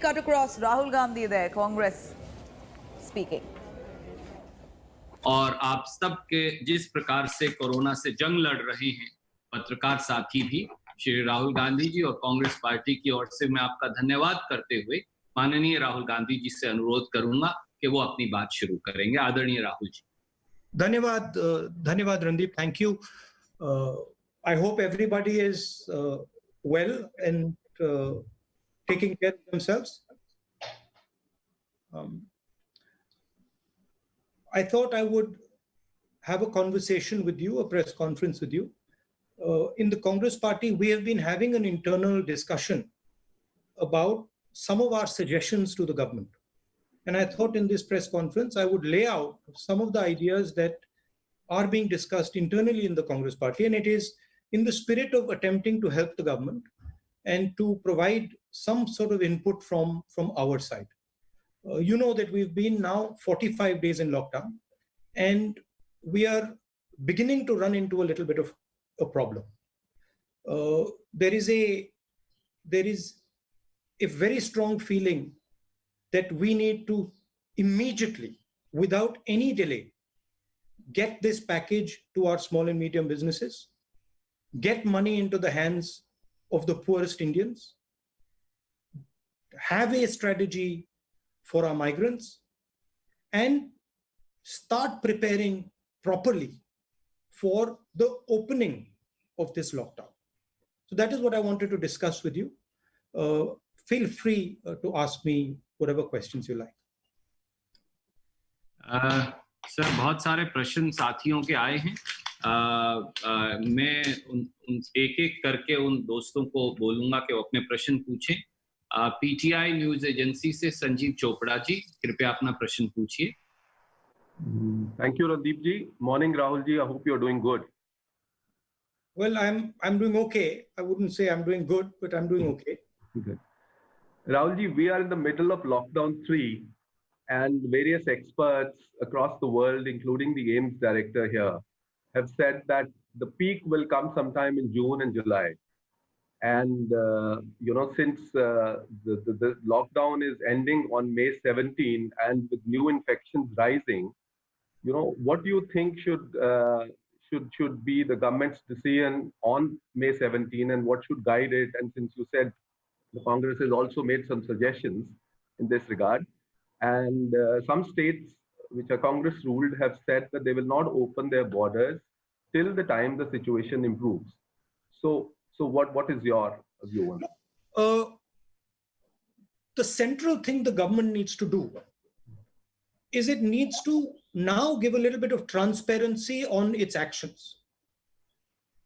Cut across Rahul Gandhi there, Congress speaking. और आप सब के जिस प्रकार से कोरोना से जंग लड़ रहे हैं पत्रकार साथी भी, श्री राहुल गांधी जी और कांग्रेस पार्टी की ओर से मैं आपका धन्यवाद करते हुए माननीय राहुल गांधी जी से अनुरोध करूंगा कि वो अपनी बात शुरू करेंगे। आदरणीय राहुल जी। धन्यवाद Randeep, thank you. I hope everybody is well and taking care of themselves. I thought I would have a conversation with you, a press conference with you. In the Congress party, we have been having an internal discussion about some of our suggestions to the government. And I thought in this press conference, I would lay out some of the ideas that are being discussed internally in the Congress party. And it is in the spirit of attempting to help the government and to provide some sort of input from our side. You know that we've been now 45 days in lockdown, and we are beginning to run into a little bit of a problem. There is a very strong feeling that we need to immediately, without any delay, get this package to our small and medium businesses, get money into the hands of the poorest Indians, have a strategy for our migrants, and start preparing properly for the opening of this lockdown. So that is what I wanted to discuss with you. Feel free to ask me whatever questions you like. Sir, बहुत सारे प्रश्न साथियों के आए हैं। मैं एक एक करके उन दोस्तों को बोलूंगा कि वो अपने प्रश्न पूछें। पीटीआई न्यूज एजेंसी से संजीव चोपड़ा जी, कृपया अपना प्रश्न पूछिए। Thank you, Randeep ji. Morning, Rahul ji. I hope you're doing good. Well, I'm doing okay. I wouldn't say I'm doing good, but I'm doing okay. Good. Rahul ji, we are in the middle of lockdown 3, and various experts across the world, including the AIIMS director here, have said that the peak will come sometime in June and July. And since the lockdown is ending on May 17, and with new infections rising, what do you think should be the government's decision on May 17, and what should guide it? And since you said the Congress has also made some suggestions in this regard, and some states which are Congress ruled have said that they will not open their borders till the time the situation improves. So what is your view on that? The central thing the government needs to do is it needs to now give a little bit of transparency on its actions.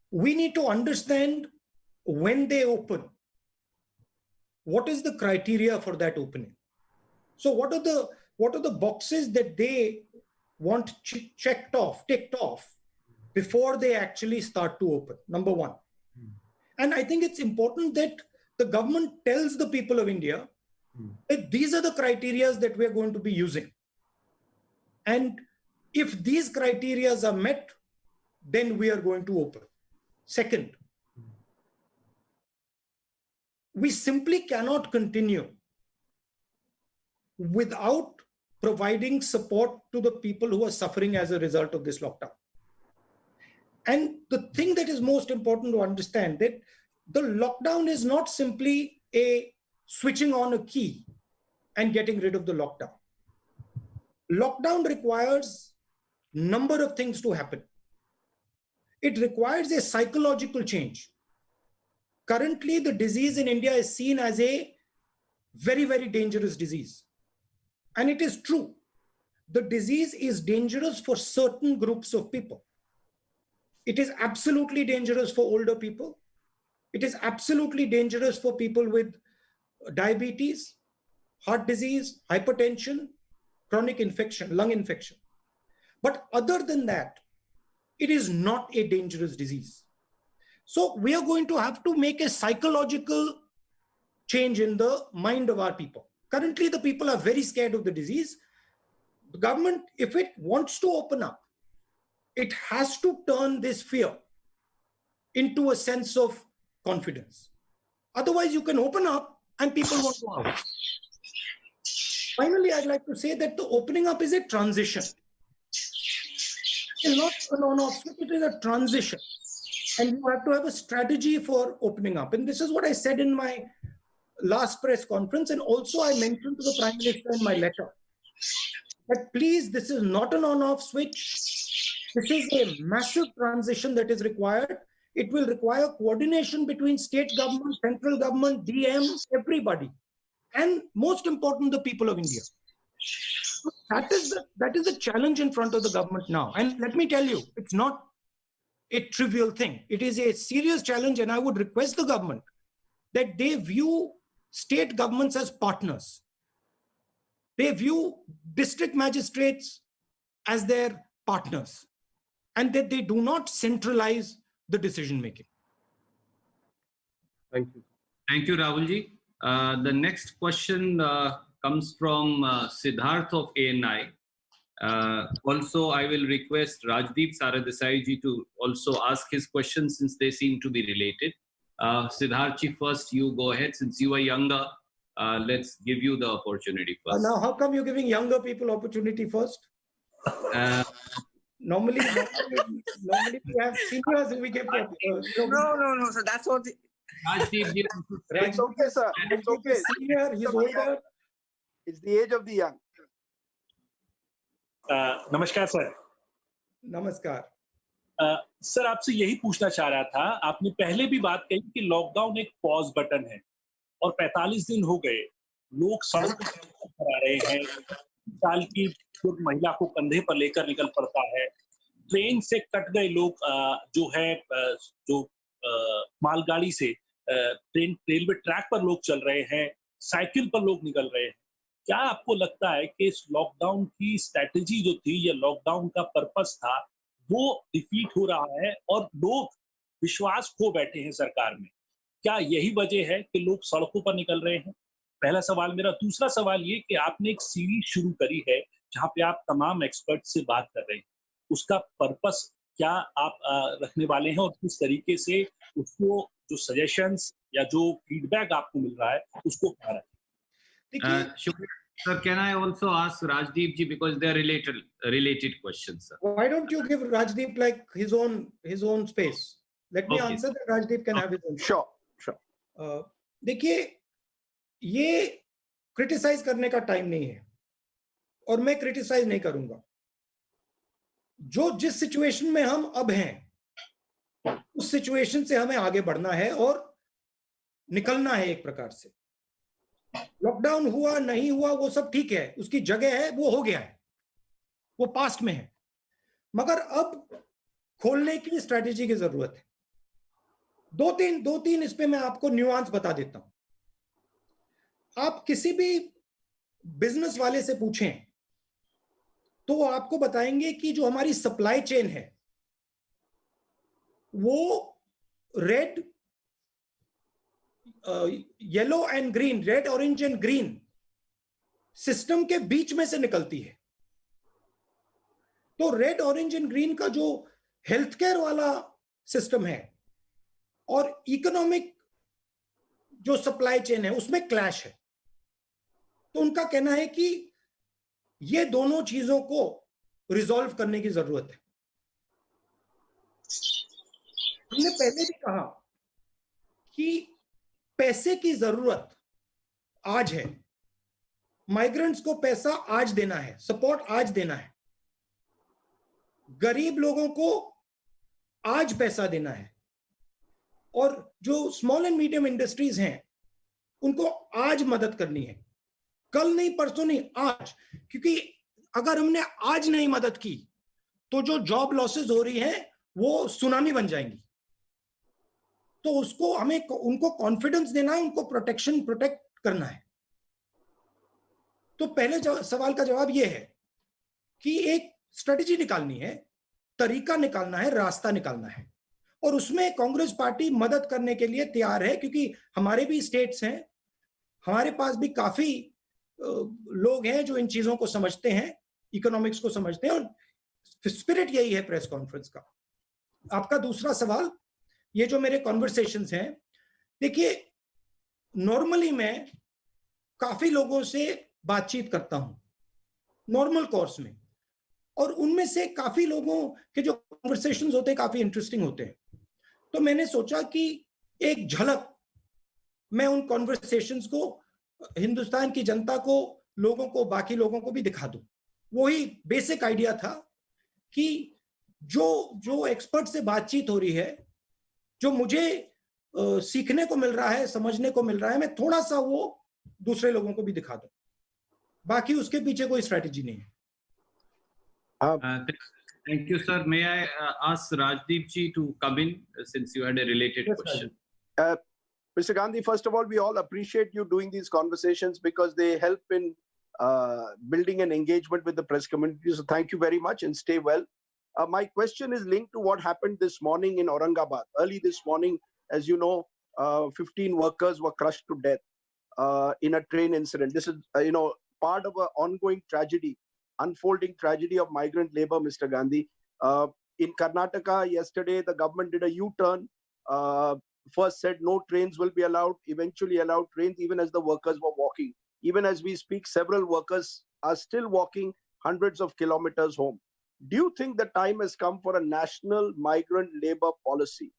We need to understand when they open, what is the criteria for that opening? So what are the boxes that they want ticked off before they actually start to open? Number one. And I think it's important that the government tells the people of India that these are the criteria that we're going to be using. And if these criteria are met, then we are going to open. Second, we simply cannot continue without providing support to the people who are suffering as a result of this lockdown. And the thing that is most important to understand that the lockdown is not simply a switching on a key and getting rid of the lockdown. Lockdown requires a number of things to happen. It requires a psychological change. Currently, the disease in India is seen as a very, very dangerous disease. And it is true. The disease is dangerous for certain groups of people. It is absolutely dangerous for older people. It is absolutely dangerous for people with diabetes, heart disease, hypertension, chronic infection, lung infection. But other than that, it is not a dangerous disease. So we are going to have to make a psychological change in the mind of our people. Currently, the people are very scared of the disease. The government, if it wants to open up, it has to turn this fear into a sense of confidence. Otherwise, you can open up and people won't go out. Finally, I'd like to say that the opening up is a transition. It's not an on-off switch, it is a transition. And you have to have a strategy for opening up. And this is what I said in my last press conference. And also I mentioned to the Prime Minister in my letter that please, this is not an on-off switch. This is a massive transition that is required. It will require coordination between state government, central government, DM, everybody. And most important, the people of India. That is the challenge in front of the government now. And let me tell you, it's not a trivial thing. It is a serious challenge, and I would request the government that they view state governments as partners. They view district magistrates as their partners, and that they do not centralize the decision making. Thank you. Thank you, Rahulji. The next question comes from Siddharth of ANI. Also, I will request Rajdeep Saradesai ji to also ask his questions since they seem to be related. Siddharth ji, first you go ahead. Since you are younger, let's give you the opportunity first. Now, how come you're giving younger people opportunity first? Normally we have seniors and we give. No. So that's what. Rajdeep ji, It's okay, sir. It's okay. Senior, he's older. It's the age of the young. नमस्कार sir. नमस्कार। Sir आपसे यही पूछना चाह रहा था, आपने पहले भी बात कही कि लॉकडाउन एक पॉज बटन है और 45 दिन हो गए, लोग सड़कों पर आ रहे हैं, साल की महिला को कंधे पर लेकर निकल पड़ता है, ट्रेन से कट गए लोग, जो मालगाड़ी से रेलवे ट्रैक पर लोग चल रहे हैं, साइकिल पर लोग निकल रहे हैं। क्या आपको लगता है कि इस लॉकडाउन की स्ट्रैटेजी जो थी या लॉकडाउन का पर्पस था वो डिफीट हो रहा है और लोग विश्वास खो बैठे हैं सरकार में? क्या यही वजह है कि लोग सड़कों पर निकल रहे हैं? पहला सवाल मेरा। दूसरा सवाल ये कि आपने एक सीरीज शुरू करी है जहां पे आप तमाम एक्सपर्ट से बात कर रहे हैं, उसका पर्पस क्या आप रखने वाले हैं और किस तरीके से उसको जो सजेशंस या जो फीडबैक आपको मिल रहा है उसको क्या रखें? Sir, can I also ask Rajdeep ji, because they are related questions, sir? Why don't you give Rajdeep like his own space? Let me answer that. Rajdeep can have his own. Sure. देखिए, ये criticise करने का time नहीं है और मैं criticise नहीं करूंगा। जो जिस सिचुएशन में हम अब हैं, उस सिचुएशन से हमें आगे बढ़ना है और निकलना है एक प्रकार से। लॉकडाउन हुआ नहीं हुआ वो सब ठीक है, उसकी जगह है, वो हो गया है, वो पास्ट में है, मगर अब खोलने की स्ट्रेटेजी की जरूरत है। दो तीन इस पे मैं आपको न्यूआंस बता देता हूं। आप किसी भी बिजनेस वाले से पूछें तो वो आपको बताएंगे कि जो हमारी सप्लाई चेन है वो red, yellow and green, red orange and green system के बीच में से निकलती है। तो रेड ऑरेंज एंड ग्रीन का जो हेल्थ केयर वाला सिस्टम है और इकोनॉमिक जो सप्लाई चेन है उसमें क्लैश है। तो उनका कहना है कि ये दोनों चीजों को रिजॉल्व करने की जरूरत है। हमने पहले भी कहा कि पैसे की जरूरत आज है, माइग्रेंट्स को पैसा आज देना है, सपोर्ट आज देना है, गरीब लोगों को आज पैसा देना है, और जो स्मॉल एंड मीडियम इंडस्ट्रीज हैं उनको आज मदद करनी है, कल नहीं, परसों नहीं, आज। क्योंकि अगर हमने आज नहीं मदद की तो जो जॉब लॉसेस हो रही हैं वो सुनामी बन जाएंगी। तो उसको हमें उनको कॉन्फिडेंस देना है, उनको प्रोटेक्ट करना है। तो पहले सवाल का जवाब यह है कि एक स्ट्रेटेजी निकालनी है, तरीका निकालना है, रास्ता निकालना है, और उसमें कांग्रेस पार्टी मदद करने के लिए तैयार है। क्योंकि हमारे भी स्टेट्स हैं, हमारे पास भी काफी लोग हैं जो इन चीजों को समझते हैं, इकोनॉमिक्स को समझते हैं, और स्पिरिट यही है प्रेस कॉन्फ्रेंस का। आपका दूसरा सवाल, ये जो मेरे कॉन्वर्सेशंस हैं, देखिए नॉर्मली मैं काफी लोगों से बातचीत करता हूं नॉर्मल कोर्स में, और उनमें से काफी लोगों के जो कॉन्वर्सेशंस होते हैं काफी इंटरेस्टिंग होते हैं। तो मैंने सोचा कि एक झलक मैं उन कॉन्वर्सेशंस को हिंदुस्तान की जनता को, लोगों को, बाकी लोगों को भी दिखा दूं। वही बेसिक आइडिया था कि जो एक्सपर्ट से बातचीत हो रही है, जो मुझे सीखने को मिल रहा है, समझने को मिल रहा है, मैं थोड़ा सा वो दूसरे लोगों को भी दिखा दूं। बाकी उसके पीछे कोई स्ट्रेटेजी नहीं है। Thank you, sir. May I ask Rajdeep ji to come in since you had a related question? Mr. Gandhi, first of all, we all appreciate you doing these conversations because they help in building an engagement with the press community. So thank you very much and stay well. My question is linked to what happened this morning in Aurangabad. Early this morning, as you know, 15 workers were crushed to death in a train incident. This is, part of an ongoing tragedy, unfolding tragedy of migrant labor, Mr. Gandhi. In Karnataka, yesterday, the government did a U-turn. First said no trains will be allowed, eventually allowed trains even as the workers were walking. Even as we speak, several workers are still walking hundreds of kilometers home. Do you think the time has come for a national migrant labor policy?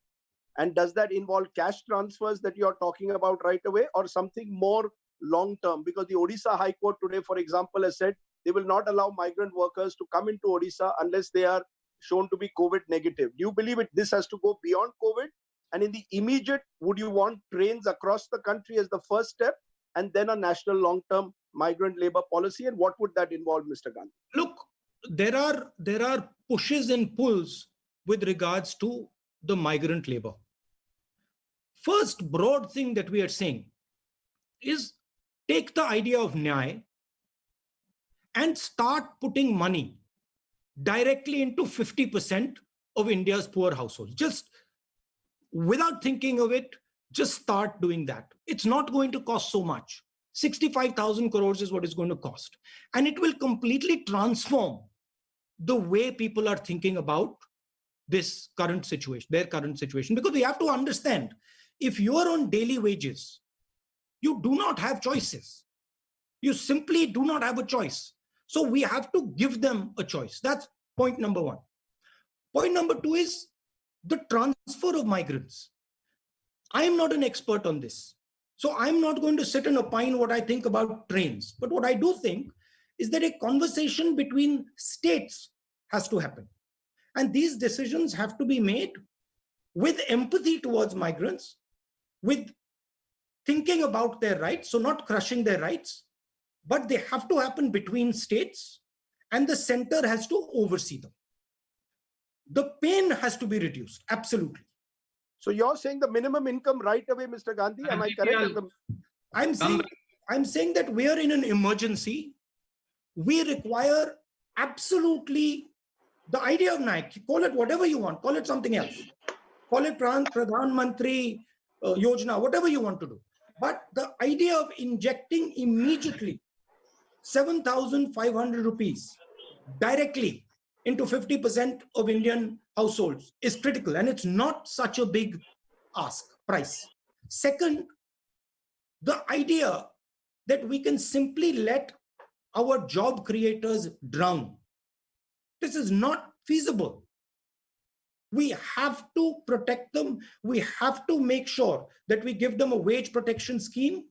And does that involve cash transfers that you're talking about right away, or something more long-term? Because the Odisha High Court today, for example, has said they will not allow migrant workers to come into Odisha unless they are shown to be COVID negative. Do you believe this has to go beyond COVID? And in the immediate, would you want trains across the country as the first step, and then a national long-term migrant labor policy? And what would that involve, Mr. Gandhi? Look, there are pushes and pulls with regards to the migrant labor. First broad thing that we are saying is take the idea of Nyay and start putting money directly into 50% of India's poor households. Just without thinking of it, just start doing that. It's not going to cost so much. 65,000 crores is what it's going to cost. And it will completely transform the way people are thinking about this current situation, their current situation. Because we have to understand, if you are on daily wages, you do not have choices. You simply do not have a choice. So we have to give them a choice. That's point number one. Point number two is the transfer of migrants. I am not an expert on this. So I'm not going to sit and opine what I think about trains. But what I do think is that a conversation between states has to happen. And these decisions have to be made with empathy towards migrants, with thinking about their rights, so not crushing their rights, but they have to happen between states, and the center has to oversee them. The pain has to be reduced, absolutely. So you're saying the minimum income right away, Mr. Gandhi? Am I correct? I'm saying that we are in an emergency. We require absolutely the idea of Nike. Call it whatever you want. Call it something else. Call it Pradhan Mantri Yojana, whatever you want to do. But the idea of injecting immediately 7,500 rupees directly into 50% of Indian households is critical, and it's not such a big price. Second, the idea that we can simply let our job creators drown. This is not feasible. We have to protect them. We have to make sure that we give them a wage protection scheme,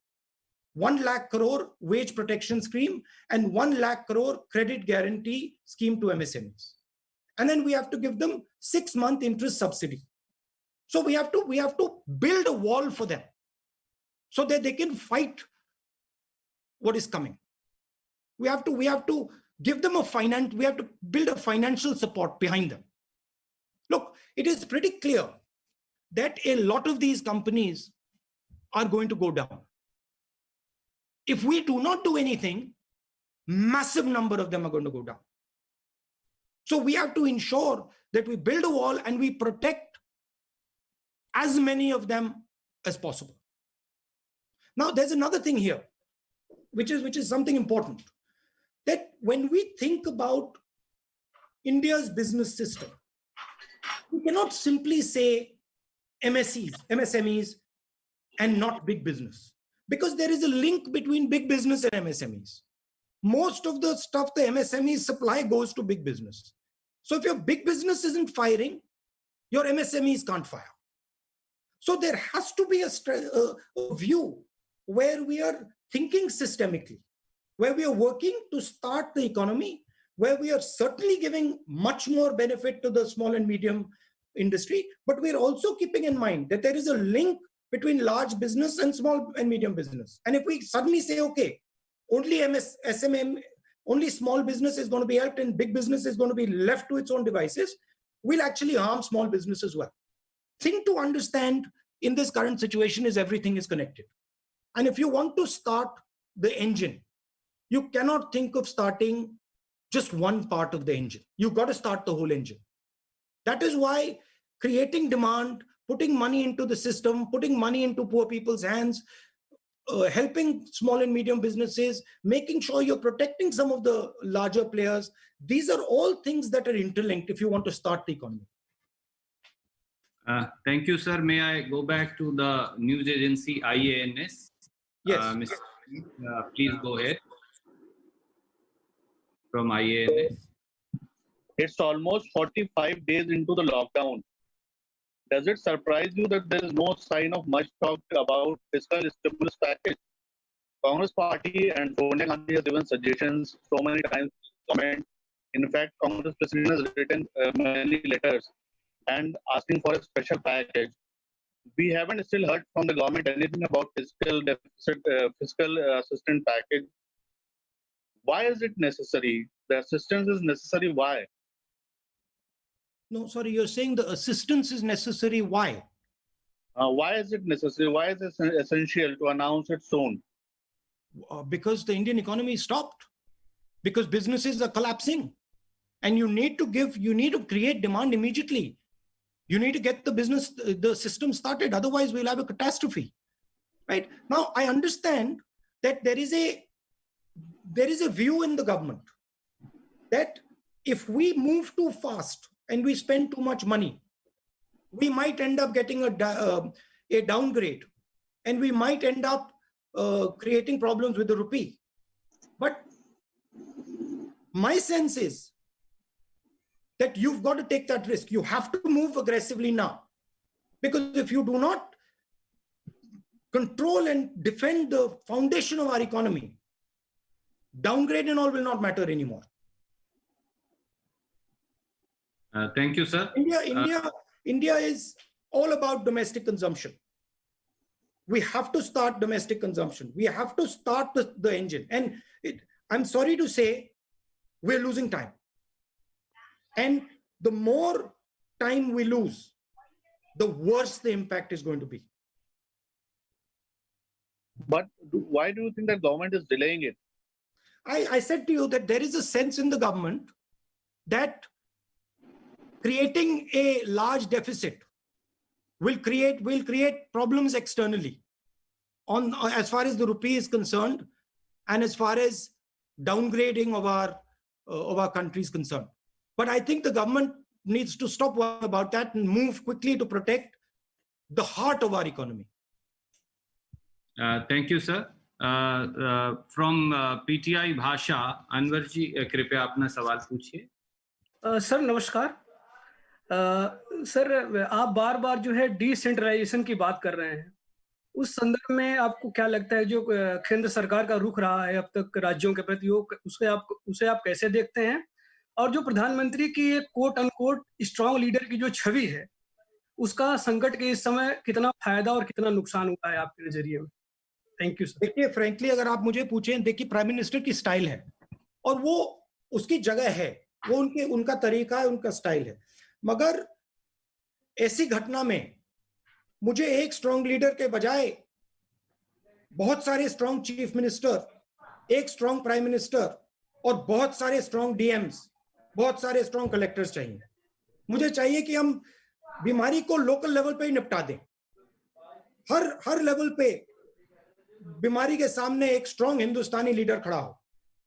1 lakh crore wage protection scheme, and 1 lakh crore credit guarantee scheme to MSMEs. And then we have to give them 6-month interest subsidy. So we have to build a wall for them so that they can fight what is coming. We have to give them we have to build a financial support behind them. Look, it is pretty clear that a lot of these companies are going to go down. If we do not do anything, massive number of them are going to go down. So we have to ensure that we build a wall and we protect as many of them as possible. Now, there's another thing here, which is something important, that when we think about India's business system, we cannot simply say MSMEs, and not big business, because there is a link between big business and MSMEs. most of the stuff the MSME supply goes to big business. So if your big business isn't firing, your MSMEs can't fire. So there has to be a view where we are thinking systemically, where we are working to start the economy, where we are certainly giving much more benefit to the small and medium industry, but we're also keeping in mind that there is a link between large business and small and medium business. And if we suddenly say, okay, only SMM, only small business is going to be helped and big business is going to be left to its own devices, we'll actually harm small business as well. Thing to understand in this current situation is everything is connected. And if you want to start the engine, you cannot think of starting just one part of the engine. You've got to start the whole engine. That is why creating demand, putting money into the system, putting money into poor people's hands, helping small and medium businesses, making sure you're protecting some of the larger players. These are all things that are interlinked if you want to start the economy. Thank you, sir. May I go back to the news agency IANS? Yes. Mr. Please go ahead. From IANS. It's almost 45 days into the lockdown. Does it surprise you that there is no sign of much talk about fiscal stimulus package? Congress party and Sonia Gandhi has given suggestions so many times to the government. In fact, Congress president has written many letters and asking for a special package. We haven't still heard from the government anything about fiscal deficit, fiscal assistance package. Why is it necessary? The assistance is necessary. Why? No, sorry, you're saying the assistance is necessary. Why? Why is it necessary? Why is it essential to announce it soon? Because the Indian economy stopped, because businesses are collapsing, and you need to create demand immediately. You need to get the system started. Otherwise, we'll have a catastrophe. Right now, I understand that there is a view in the government that if we move too fast and we spend too much money, we might end up getting a downgrade, and we might end up creating problems with the rupee. But my sense is that you've got to take that risk. You have to move aggressively now, because if you do not control and defend the foundation of our economy, downgrade and all will not matter anymore. Thank you, sir. India is all about domestic consumption. We have to start domestic consumption. We have to start the engine. And I'm sorry to say, we're losing time. And the more time we lose, the worse the impact is going to be. But why do you think that government is delaying it? I said to you that there is a sense in the government that creating a large deficit will create problems externally as far as the rupee is concerned, and as far as downgrading of our country is concerned. But I think the government needs to stop worrying about that and move quickly to protect the heart of our economy. Thank you, sir. From PTI भाषा, अनवर जी कृपया अपना सवाल पूछिए. Sir नमस्कार. Sir आप बार बार जो है decentralisation की बात कर रहे हैं. उस संदर्भ में आपको क्या लगता है जो केंद्र सरकार का रुख रहा है अब तक राज्यों के प्रति, उसे आप कैसे देखते हैं? और जो प्रधानमंत्री की एक कोट अनकोट स्ट्रांग लीडर की जो छवि है, उसका संकट के इस समय कितना फायदा और कितना नुकसान हुआ है आपके नजरिए में? Thank you sir. देखिए, फ्रैंकली अगर आप मुझे पूछें, देखिए प्राइम मिनिस्टर की स्टाइल है और वो उसकी जगह है, वो उनका तरीका है, उनका स्टाइल है. मगर ऐसी घटना में मुझे एक स्ट्रांग लीडर के बजाय बहुत सारे स्ट्रांग चीफ मिनिस्टर, एक स्ट्रांग प्राइम मिनिस्टर और बहुत सारे स्ट्रांग डीएम्स, बहुत सारे स्ट्रांग कलेक्टर्स चाहिए. मुझे चाहिए कि हम बीमारी को लोकल लेवल पे ही निपटा दें. हर लेवल पे बीमारी के सामने एक स्ट्रांग हिंदुस्तानी लीडर खड़ा हो,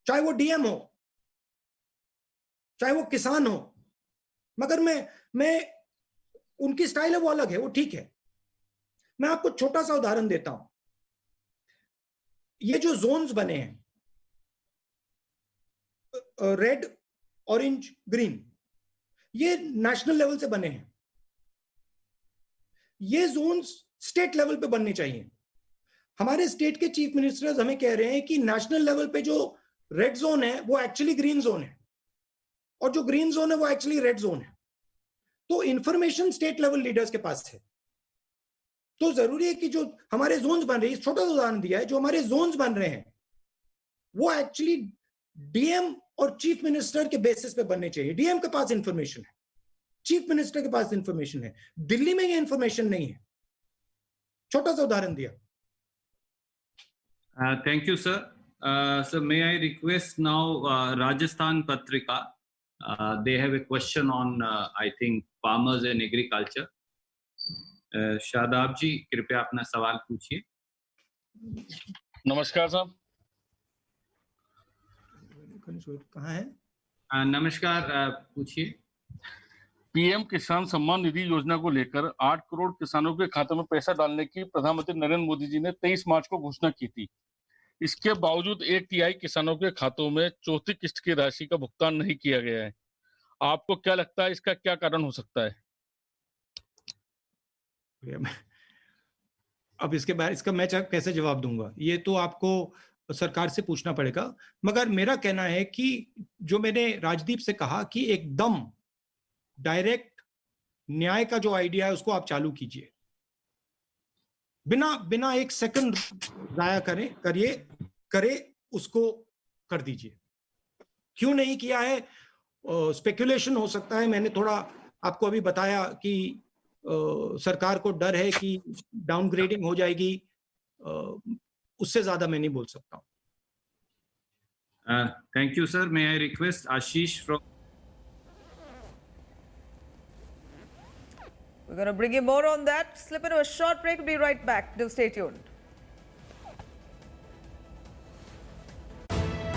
चाहे वो डीएम हो, चाहे वो किसान हो. मगर मैं उनकी स्टाइल है, वो अलग है, वो ठीक है. मैं आपको छोटा सा उदाहरण देता हूं. ये जो जोन्स बने हैं, रेड, ऑरेंज, ग्रीन, ये नेशनल लेवल से बने हैं। ये जोन्स स्टेट लेवल पे बनने चाहिए। हमारे स्टेट के चीफ मिनिस्टर्स हमें कह रहे हैं कि नेशनल लेवल पे जो रेड जोन है वो एक्चुअली ग्रीन जोन है, और जो ग्रीन जोन है वो एक्चुअली रेड जोन है। तो इंफॉर्मेशन स्टेट लेवल लीडर्स के पास है। तो जरूरी है कि जो हमारे जोन्स बन रहे हैं, छोटा सा उदाहरण दिया है, जो हमारे जोन्स बन रहे हैं वो एक्चुअली डीएम और चीफ मिनिस्टर के बेसिस पे बनने चाहिए। डीएम के पास इंफॉर्मेशन है, चीफ मिनिस्टर के पास इंफॉर्मेशन है, दिल्ली में ये इंफॉर्मेशन नहीं है। छोटा सा उदाहरण दिया। Thank you, sir. So may I request now Rajasthan Patrika? They have a question on, I think, farmers and agriculture. Shadab जी, कृपया अपना सवाल पूछिए। नमस्कार साहब। कहाँ है? नमस्कार, पूछिए। पीएम किसान सम्मान निधि योजना को लेकर 8 करोड़ किसानों के खातों में पैसा डालने की प्रधानमंत्री नरेंद्र मोदी जी ने 23 मार्च को घोषणा की थी। इसके बावजूद 1/3 किसानों के खातों में चौथी किस्त की राशि का भुगतान नहीं किया गया है। आपको क्या लगता है इसका क्या कारण हो सकता है? अब इसका मैं कैसे जवाब दूंगा, ये तो आपको सरकार से पूछना पड़ेगा। मगर मेरा कहना है कि जो मैंने राजदीप से कहा कि एकदम डायरेक्ट न्याय का जो आइडिया है उसको आप चालू कीजिए, बिना एक सेकंड जाया करे उसको कर दीजिए। क्यों नहीं किया है? स्पेकुलेशन हो सकता है। मैंने थोड़ा आपको अभी बताया कि सरकार को डर है कि डाउनग्रेडिंग हो जाएगी, उससे ज्यादा मैं नहीं बोल सकता हूं। Thank you, sir. May I request Ashish from... We're going to bring you more on that. Slip into a short break. We'll be right back. Do stay tuned.